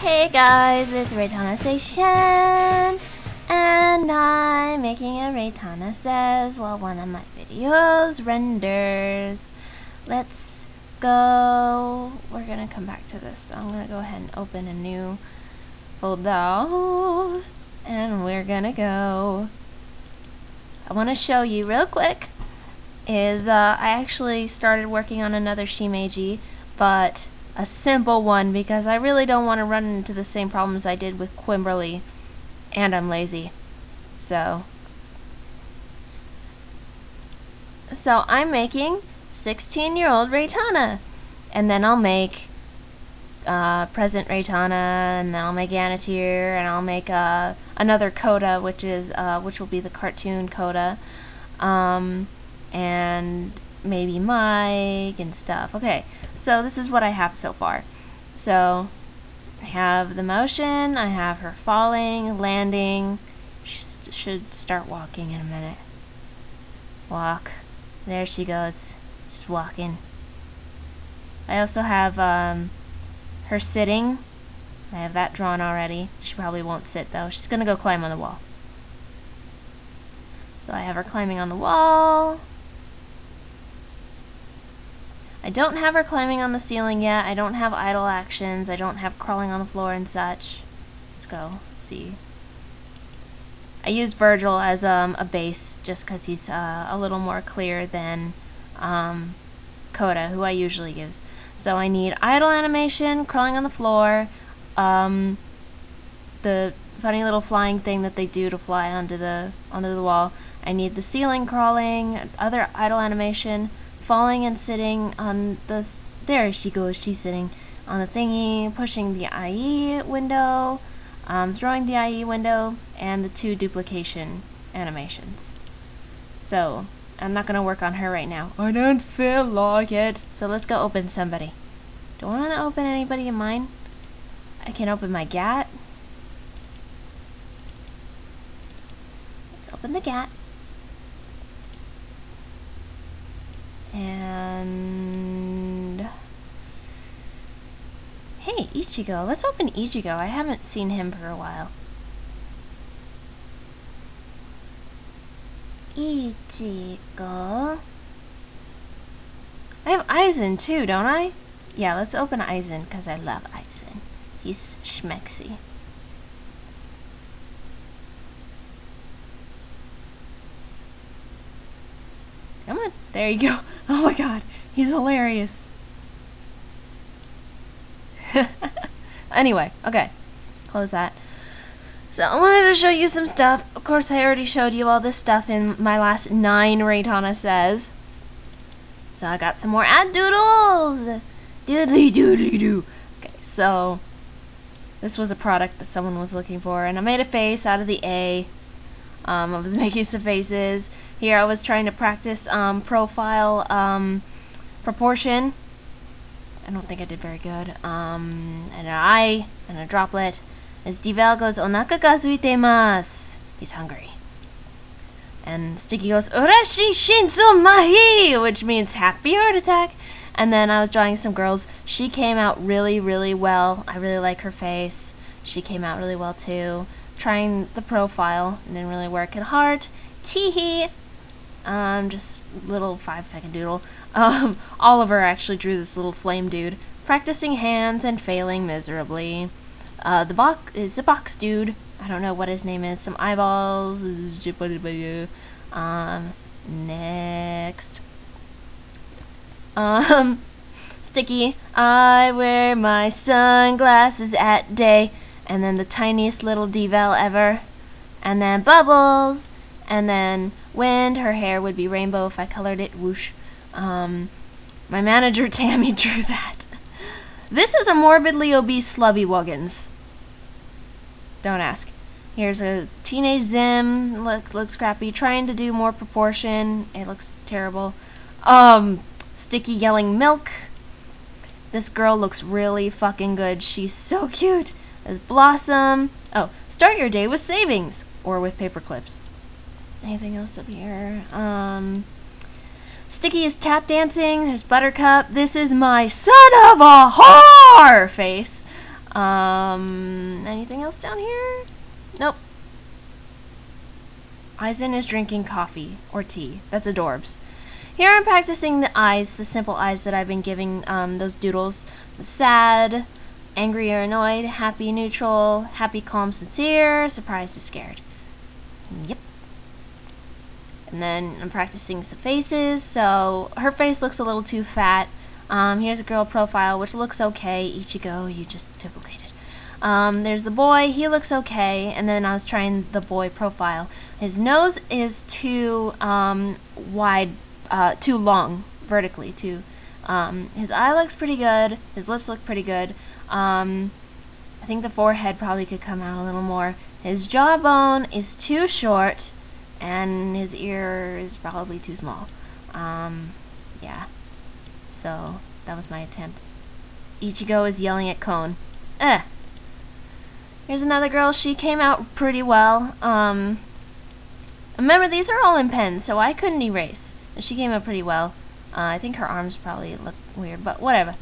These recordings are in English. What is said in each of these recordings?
Hey guys, it's Reitanna Says, and I'm making a Reitanna Says while one of my videos renders. Let's go. We're gonna come back to this, so I'm gonna go ahead and open a new folder, and we're gonna go. I want to show you real quick is I actually started working on another shimeji, but a simple one because I really don't want to run into the same problems I did with Quimberly, and I'm lazy. So I'm making 16-year-old Reitanna, and then I'll make present Reitanna, and then I'll make Anatir, and I'll make another coda, which will be the cartoon coda, and maybe Mike and stuff. Okay, so this is what I have so far. So I have the motion, I have her falling, landing. She should start walking in a minute. Walk. There she goes. She's walking. I also have her sitting. I have that drawn already. She probably won't sit though. She's gonna go climb on the wall. So I have her climbing on the wall. I don't have her climbing on the ceiling yet. I don't have idle actions. I don't have crawling on the floor and such. Let's go see. I use Virgil as a base just because he's a little more clear than Coda, who I usually use. So I need idle animation, crawling on the floor, the funny little flying thing that they do to fly onto the wall. I need the ceiling crawling, other idle animation, falling and sitting on the, there she goes, she's sitting on the thingy, pushing the IE window, throwing the IE window, and the 2 duplication animations. So I'm not gonna work on her right now. I don't feel like it. So let's go open somebody. Do I want to open anybody in mine? I can open my gat. Let's open the gat. And hey, Ichigo. Let's open Ichigo. I haven't seen him for a while. Ichigo. I have Aizen too, don't I? Yeah, let's open Aizen because I love Aizen. He's schmexy. Come on, there you go. Oh my god, he's hilarious. Anyway, okay, close that. So I wanted to show you some stuff. Of course, I already showed you all this stuff in my last 9 Reitanna Says. So I got some more ad doodles. Doodly doodly doo. Okay, so this was a product that someone was looking for, and I made a face out of the A. I was making some faces. Here I was trying to practice profile proportion. I don't think I did very good. And an eye and a droplet. As Deval goes, Onaka ga suitemasu. He's hungry. And Sticky goes, Urashi shinzo mahi, which means happy heart attack. And then I was drawing some girls. She came out really, really well. I really like her face. She came out really well too. Trying the profile, and didn't really work. And heart, teehee. Just little 5-second doodle. Oliver actually drew this little flame dude, practicing hands and failing miserably. The box is a box dude. I don't know what his name is. Some eyeballs. Next. Sticky. I wear my sunglasses at day. And then the tiniest little Deval ever. And then Bubbles. And then Wind. Her hair would be rainbow if I colored it. Whoosh. My manager Tammy drew that. This is a morbidly obese Slubby Wuggins. Don't ask. Here's a teenage Zim. Looks crappy. Trying to do more proportion. It looks terrible. Sticky yelling milk. This girl looks really fucking good. She's so cute. There's Blossom. Oh, start your day with savings. Or with paper clips. Anything else up here? Sticky is tap dancing. There's Buttercup. This is my son of a whore face. Anything else down here? Nope. Aizen is drinking coffee or tea. That's adorbs. Here I'm practicing the eyes, the simple eyes that I've been giving those doodles. The sad, angry or annoyed, happy, neutral, happy, calm, sincere, surprised, is scared. Yep. And then I'm practicing some faces. So her face looks a little too fat. Here's a girl profile, which looks okay. Ichigo, you just duplicated. There's the boy, he looks okay. And then I was trying the boy profile. His nose is too wide, too long, vertically, too. His eye looks pretty good. His lips look pretty good. I think the forehead probably could come out a little more. His jawbone is too short, and his ear is probably too small. Yeah. So, that was my attempt. Ichigo is yelling at Kon. Here's another girl. She came out pretty well. Remember, these are all in pens, so I couldn't erase. She came out pretty well. I think her arms probably look weird, but whatever.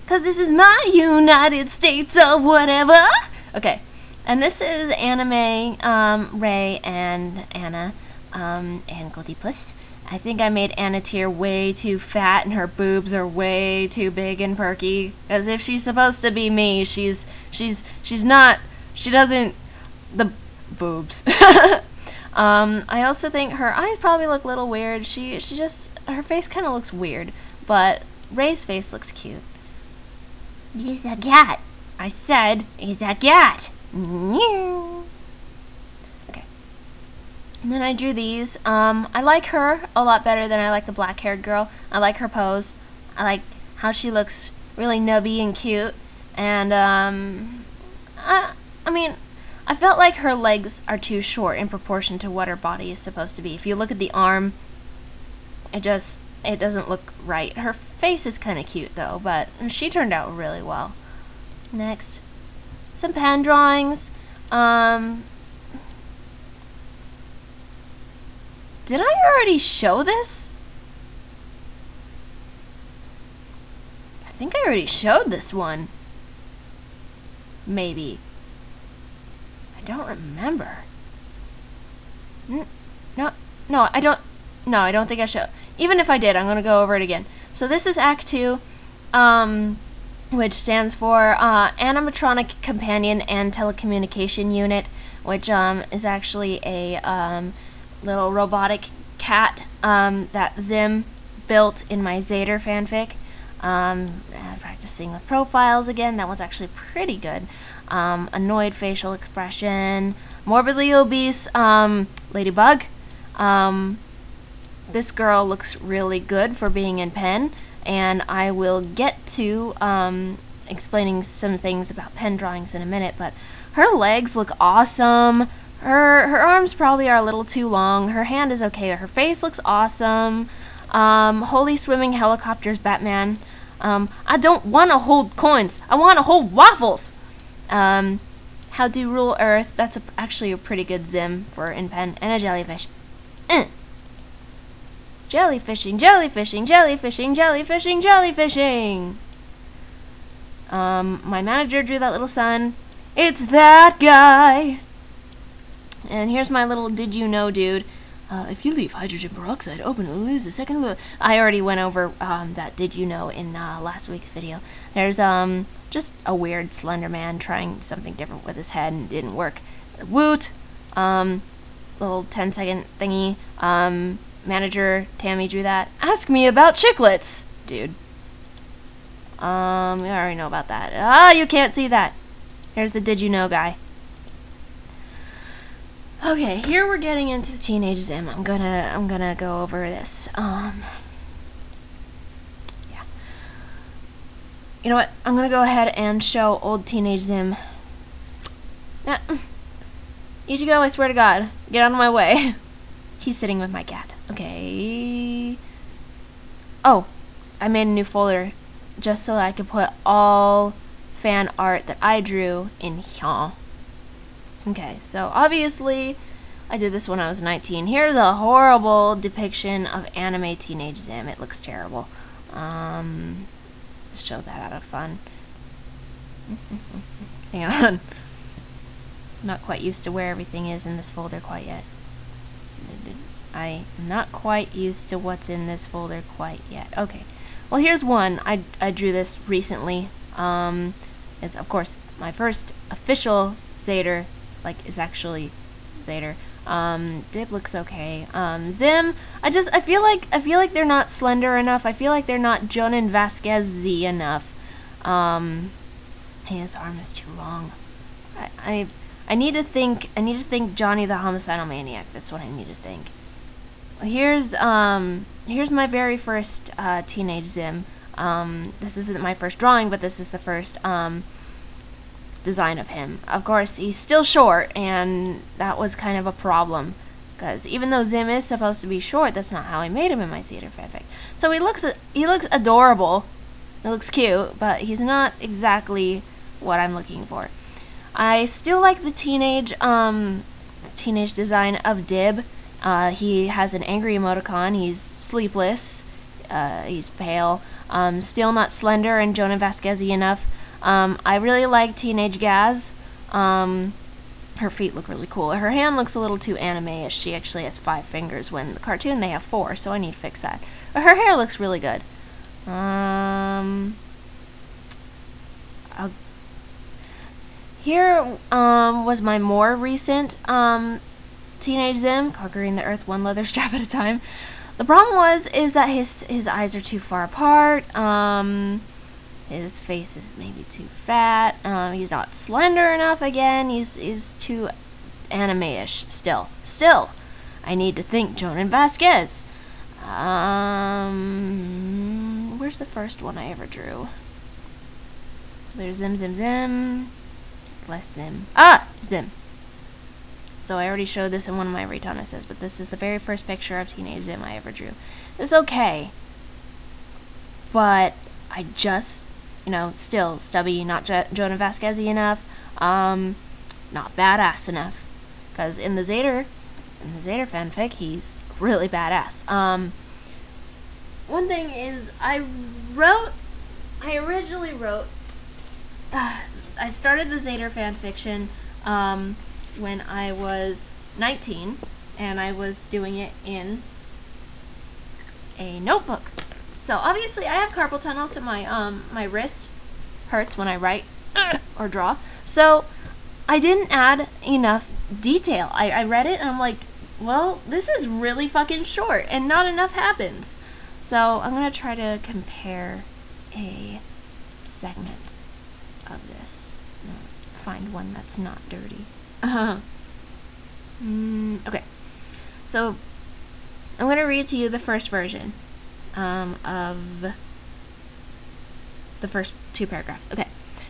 'Cause this is my United States of whatever. Okay. And this is Anime, Ray, and Anna, and Goldie Plus. I think I made Anna Tier way too fat, and her boobs are way too big and perky. As if she's supposed to be me, she's not. She doesn't. The boobs. I also think her eyes probably look a little weird. She just, her face kind of looks weird, but Ray's face looks cute. He's a cat. I said he's a cat. Okay. And then I drew these. I like her a lot better than I like the black-haired girl. I like her pose. I like how she looks really nubby and cute. And, I mean, I felt like her legs are too short in proportion to what her body is supposed to be. If you look at the arm, it doesn't look right. Her face is kind of cute, though, but she turned out really well. Next. Some pen drawings. Did I already show this? I think I already showed this one. Maybe. I don't remember. No, I don't think I showed. Even if I did, I'm going to go over it again. So this is Act 2. Which stands for Animatronic Companion and Telecommunication Unit, which is actually a little robotic cat that Zim built in my Zader fanfic. Practicing with profiles again, that was actually pretty good. Annoyed facial expression, morbidly obese ladybug. This girl looks really good for being in pen. And I will get to explaining some things about pen drawings in a minute, but her legs look awesome. Her arms probably are a little too long. Her hand is okay. Her face looks awesome. Holy swimming helicopters, Batman. I don't want to hold coins. I want to hold waffles. How to rule Earth. That's actually a pretty good Zim for in pen. And a jellyfish. Jellyfishing, jellyfishing, jellyfishing, jellyfishing, jellyfishing. My manager drew that little sun. It's that guy. And here's my little did you know dude. If you leave hydrogen peroxide open, it'll lose a second. I already went over that did you know in last week's video. There's just a weird slender man trying something different with his head and it didn't work. Woot. Little 10-second thingy. Manager Tammy drew that. Ask me about chiclets, dude. We already know about that. You can't see that. Here's the did you know guy. Okay, here we're getting into Teenage Zim. I'm gonna go over this. Yeah. You know what? I'm gonna go ahead and show old Teenage Zim. Ichigo, I swear to God, get out of my way. He's sitting with my cat. Okay. Oh, I made a new folder just so that I could put all fan art that I drew in here. Okay, so obviously I did this when I was 19. Here's a horrible depiction of anime Teenage Zim. It looks terrible. Show that out of fun. Hang on. I'm not quite used to where everything is in this folder quite yet. I'm not quite used to what's in this folder quite yet. Okay. Well, here's one. I drew this recently. It's, of course, my first official Zeder, like, is actually Zeder. Dib looks okay. Zim, I feel like they're not slender enough. I feel like they're not Jonan Vasquez-y enough. His arm is too long. I need to think Johnny the Homicidal Maniac. That's what I need to think. Here's my very first teenage Zim. This isn't my first drawing, but this is the first design of him. Of course, he's still short, and that was kind of a problem, because even though Zim is supposed to be short, that's not how I made him in my Zeder fanfic. So he looks adorable. He looks cute, but he's not exactly what I'm looking for. I still like the teenage design of Dib. He has an angry emoticon. He's sleepless. He's pale. Still not slender and Jonan Vasquez-y enough. I really like teenage Gaz. Her feet look really cool. Her hand looks a little too anime-ish. She actually has 5 fingers when the cartoon they have 4, so I need to fix that. But her hair looks really good. Here was my more recent teenage Zim, conquering the earth one leather strap at a time. The problem is that his eyes are too far apart. His face is maybe too fat. He's not slender enough again. He's too anime-ish still. I need to think Jonan Vasquez. Where's the first one I ever drew? There's Zim. Less Zim. Zim. So I already showed this in one of my Reitanna Says, but this is the very first picture of teenage Zim I ever drew. It's okay. But I just, still stubby, not Jonan Vasquez-y enough, not badass enough. Because in the Zeder fanfic, he's really badass. One thing is, I originally wrote, I started the Zeder fanfiction when I was 19, and I was doing it in a notebook. So obviously I have carpal tunnel, so my wrist hurts when I write or draw. So I didn't add enough detail. I read it and I'm like, well, this is really fucking short and not enough happens. So I'm gonna try to compare a segment of this. Find one that's not dirty. Okay. So I'm gonna read to you the first version of the first 2 paragraphs. Okay.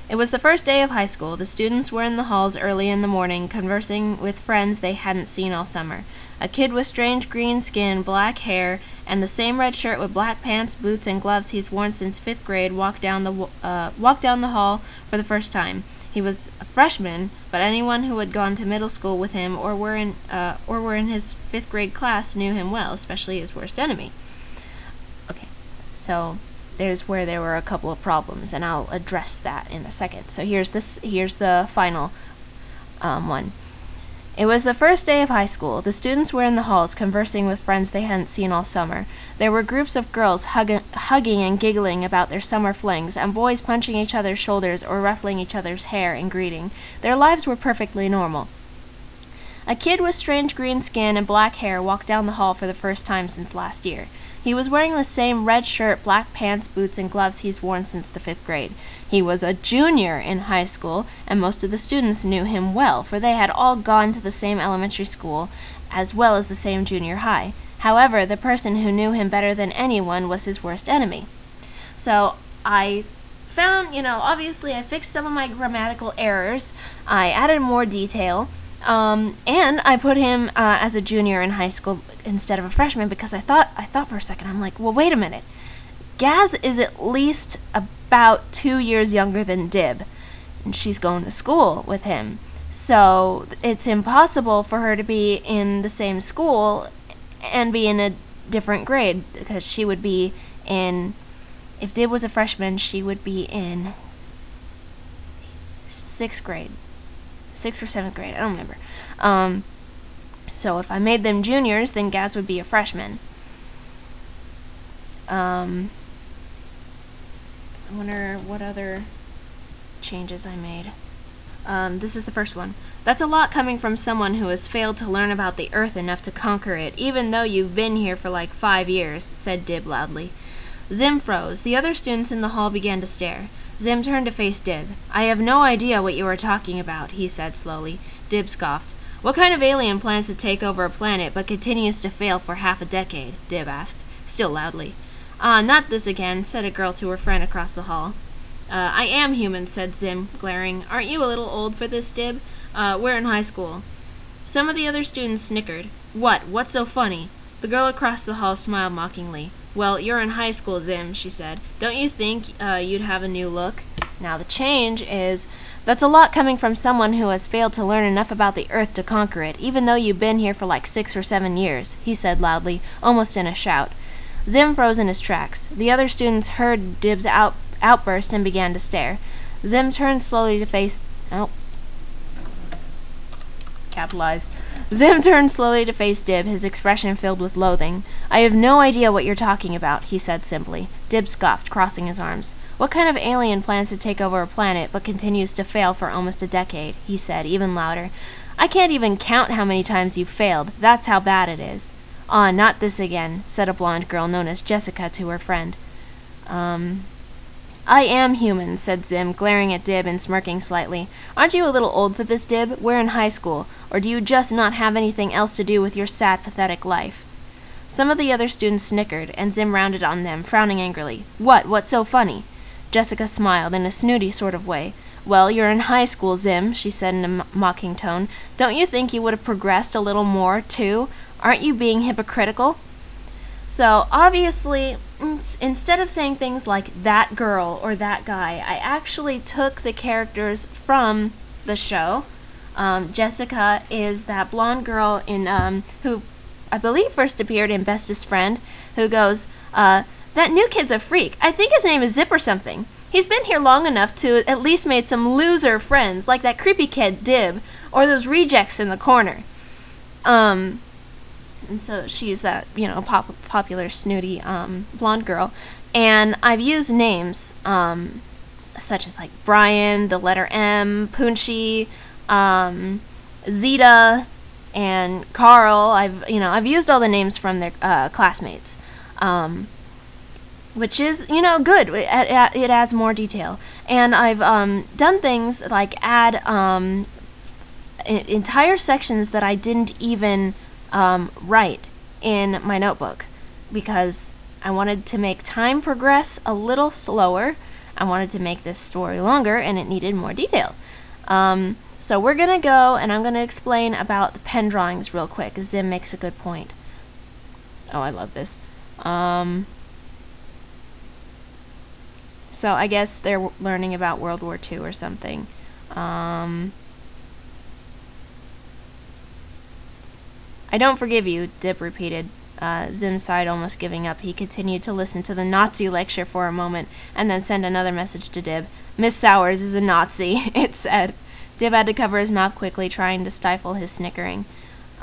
It was the first day of high school. The students were in the halls early in the morning, conversing with friends they hadn't seen all summer. A kid with strange green skin, black hair, and the same red shirt with black pants, boots, and gloves he's worn since 5th grade walked down the hall for the first time. He was a freshman, but anyone who had gone to middle school with him or were in his 5th grade class knew him well, especially his worst enemy. Okay, so there's where there were a couple of problems, and I'll address that in a second. So here's the final one. It was the first day of high school. The students were in the halls conversing with friends they hadn't seen all summer. There were groups of girls hugging and giggling about their summer flings, and boys punching each other's shoulders or ruffling each other's hair in greeting. Their lives were perfectly normal. A kid with strange green skin and black hair walked down the hall for the first time since last year. He was wearing the same red shirt, black pants, boots, and gloves he's worn since the 5th grade. He was a junior in high school, and most of the students knew him well, for they had all gone to the same elementary school, as well as the same junior high. However, the person who knew him better than anyone was his worst enemy. So I found, obviously I fixed some of my grammatical errors. I added more detail. And I put him as a junior in high school instead of a freshman because I thought for a second, I'm like, well, wait a minute. Gaz is at least about 2 years younger than Dib, and she's going to school with him. So it's impossible for her to be in the same school and be in a different grade, because she would be in, if Dib was a freshman, she would be in 6th grade. 6th or 7th grade, I don't remember. So if I made them juniors, then Gaz would be a freshman. I wonder what other changes I made. This is the first one. That's a lot coming from someone who has failed to learn about the Earth enough to conquer it, even though you've been here for like 5 years, said Dib loudly. Zim froze. The other students in the hall began to stare. Zim turned to face Dib. I have no idea what you are talking about, he said slowly. Dib scoffed. What kind of alien plans to take over a planet but continues to fail for half a decade? Dib asked, still loudly. Not this again, said a girl to her friend across the hall. I am human, said Zim, glaring. Aren't you a little old for this, Dib? We're in high school. Some of the other students snickered. What's so funny? The girl across the hall smiled mockingly. Well, you're in high school, Zim, she said. Don't you think you'd have a new look? Now the change is, that's a lot coming from someone who has failed to learn enough about the Earth to conquer it, even though you've been here for like 6 or 7 years, he said loudly, almost in a shout. Zim froze in his tracks. The other students heard Dib's outburst and began to stare. Zim turned slowly to face... Capitalized. Zim turned slowly to face Dib, his expression filled with loathing. I have no idea what you're talking about, he said simply. Dib scoffed, crossing his arms. What kind of alien plans to take over a planet but continues to fail for almost a decade, he said, even louder. I can't even count how many times you've failed. That's how bad it is. Not this again, said a blonde girl known as Jessica to her friend. I am human, said Zim, glaring at Dib and smirking slightly. Aren't you a little old for this, Dib? We're in high school. Or do you just not have anything else to do with your sad, pathetic life? Some of the other students snickered, and Zim rounded on them, frowning angrily. What's so funny? Jessica smiled in a snooty sort of way. Well, you're in high school, Zim, she said in a mocking tone. Don't you think you would have progressed a little more, too? Aren't you being hypocritical? So, obviously, instead of saying things like that girl or that guy, I actually took the characters from the show. Jessica is that blonde girl in who I believe first appeared in Bestest Friend, who goes, that new kid's a freak. I think his name is Zip or something. He's been here long enough to at least made some loser friends, like that creepy kid, Dib, or those rejects in the corner. And so she's that, popular, snooty, blonde girl. And I've used names, such as, like, Brian, the letter M, Punchi, Zeta, and Carl. I've used all the names from their classmates, which is, good. It adds more detail. And I've done things like add entire sections that I didn't even write in my notebook, because I wanted to make time progress a little slower. I wanted to make this story longer, and it needed more detail. So we're going to go, and I'm going to explain about the pen drawings real quick. Zim makes a good point. Oh, I love this. So I guess they're learning about World War II or something. I don't forgive you, Dib repeated. Zim sighed, almost giving up. He continued to listen to the Nazi lecture for a moment, and then sent another message to Dib. Miss Sowers is a Nazi, it said. Dib had to cover his mouth quickly, trying to stifle his snickering.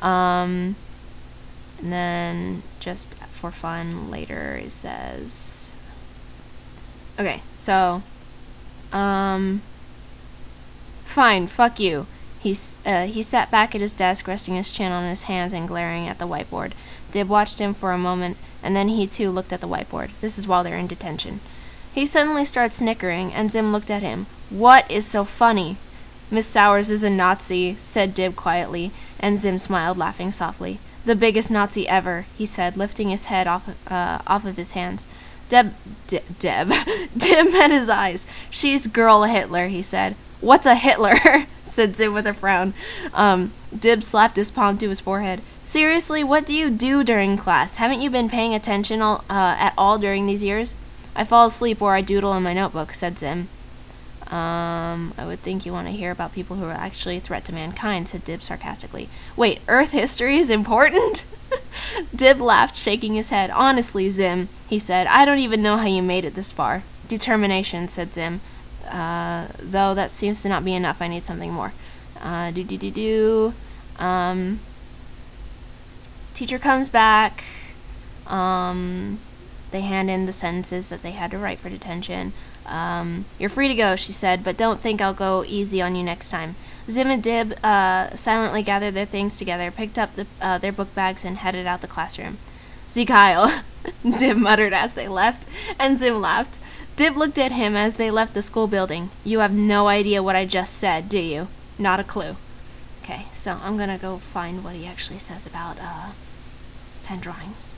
And then, just for fun, later it says... Okay, so... Fine, fuck you. He sat back at his desk, resting his chin on his hands and glaring at the whiteboard. Dib watched him for a moment, and then he too looked at the whiteboard. This is while they're in detention. He suddenly started snickering, and Zim looked at him. What is so funny? Miss Sowers is a Nazi, said Dib quietly, and Zim smiled, laughing softly. The biggest Nazi ever, he said, lifting his head off of his hands. Dib met his eyes. She's girl Hitler, he said. What's a Hitler? Said Zim with a frown. Dib slapped his palm to his forehead. Seriously, what do you do during class? Haven't you been paying attention at all during these years? I fall asleep or I doodle in my notebook, said Zim. I would think you want to hear about people who are actually a threat to mankind, said Dib sarcastically. Wait, Earth history is important? Dib laughed, shaking his head. Honestly, Zim, he said, I don't even know how you made it this far. Determination, said Zim. Though that seems to not be enough. I need something more. Teacher comes back. They hand in the sentences that they had to write for detention. You're free to go, she said, but don't think I'll go easy on you next time. Zim and Dib silently gathered their things together, picked up their book bags, and headed out the classroom. See, Kyle, Dib muttered as they left, and Zim laughed. Dib looked at him as they left the school building. You have no idea what I just said, do you? Not a clue. Okay, so I'm gonna go find what he actually says about pen drawings.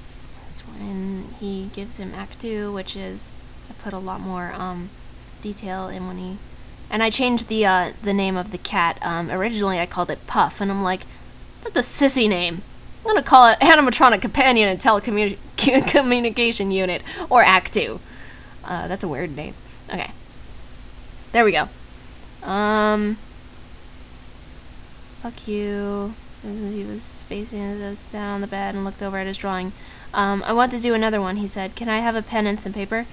That's when he gives him Act 2, which is, I put a lot more detail in when he, and I changed the name of the cat. Originally I called it Puff, and I'm like, that's a sissy name. I'm gonna call it Animatronic Companion and Telecommunication Unit, or Act 2. That's a weird name. Okay. There we go. Fuck you. He was facing his sat on the bed and looked over at his drawing. I want to do another one, he said. Can I have a pen and some paper?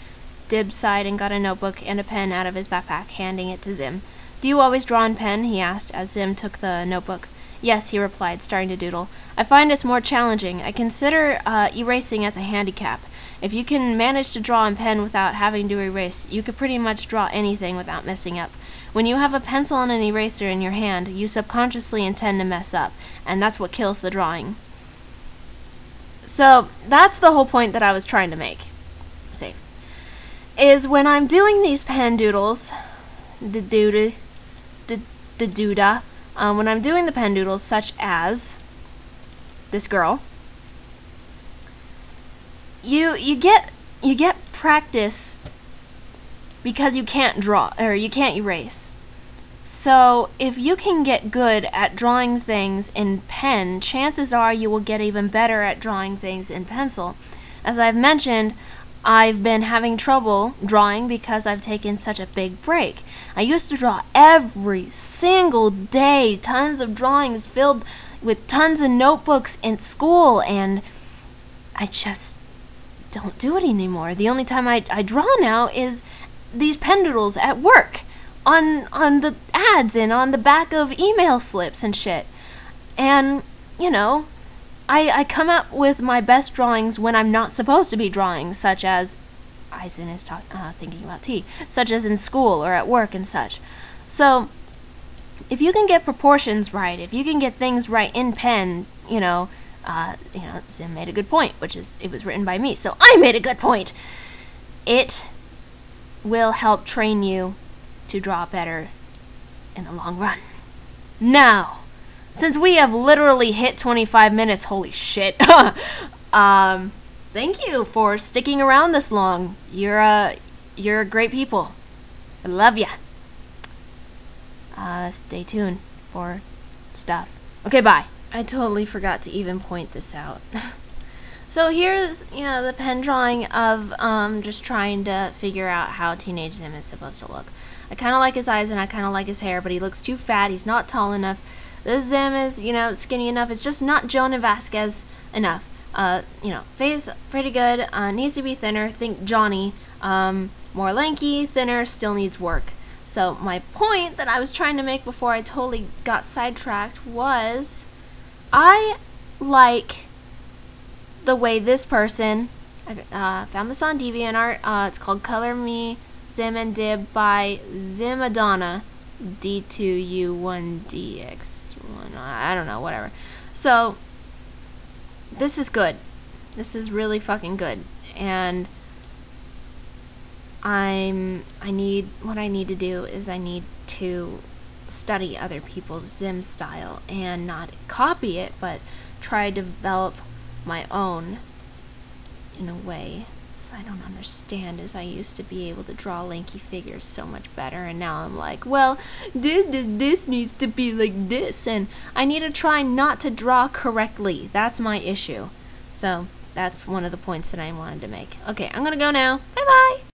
Dib sighed and got a notebook and a pen out of his backpack, handing it to Zim. Do you always draw in pen? He asked as Zim took the notebook. Yes, he replied, starting to doodle. I find it's more challenging. I consider erasing as a handicap. If you can manage to draw in pen without having to erase, you could pretty much draw anything without messing up. When you have a pencil and an eraser in your hand, you subconsciously intend to mess up, and that's what kills the drawing. So, that's the whole point that I was trying to make. Save. Is when I'm doing these pen doodles, when I'm doing the pen doodles, such as this girl, you get practice because you can't draw, or you can't erase. So if you can get good at drawing things in pen, chances are you will get even better at drawing things in pencil. As I've mentioned, I've been having trouble drawing because I've taken such a big break. I used to draw every single day, tons of drawings filled with tons of notebooks in school, and I just don't do it anymore. The only time I draw now is these pen doodles at work, on the ads and on the back of email slips and shit. And, you know, I come up with my best drawings when I'm not supposed to be drawing, such as, Eisen is thinking about tea, such as in school or at work and such. So, if you can get proportions right, if you can get things right in pen, Zim made a good point, which is, it was written by me, so I made a good point. It will help train you to draw better in the long run. Now, since we have literally hit 25 minutes, holy shit, thank you for sticking around this long. You're great people. I love ya. Stay tuned for stuff. Okay, bye. I totally forgot to even point this out. So here's, the pen drawing of just trying to figure out how teenage Zim is supposed to look. I kind of like his eyes and I kind of like his hair, but he looks too fat. He's not tall enough. This Zim is, skinny enough. It's just not Jonah Vasquez enough. Face pretty good. Needs to be thinner. Think Johnny. More lanky, thinner, still needs work. So my point that I was trying to make before I totally got sidetracked was, I like the way this person, I found this on DeviantArt, it's called Color Me Zim and Dib by Zimadonna, D2U1DX1, I don't know, whatever. So, this is good. This is really fucking good. And what I need to do is I need to study other people's Zim style and not copy it, but try to develop my own in a way. So I don't understand, as I used to be able to draw lanky figures so much better, and now I'm like, well, this needs to be like this, and I need to try not to draw correctly. That's my issue. So that's one of the points that I wanted to make. Okay, I'm gonna go now. Bye bye.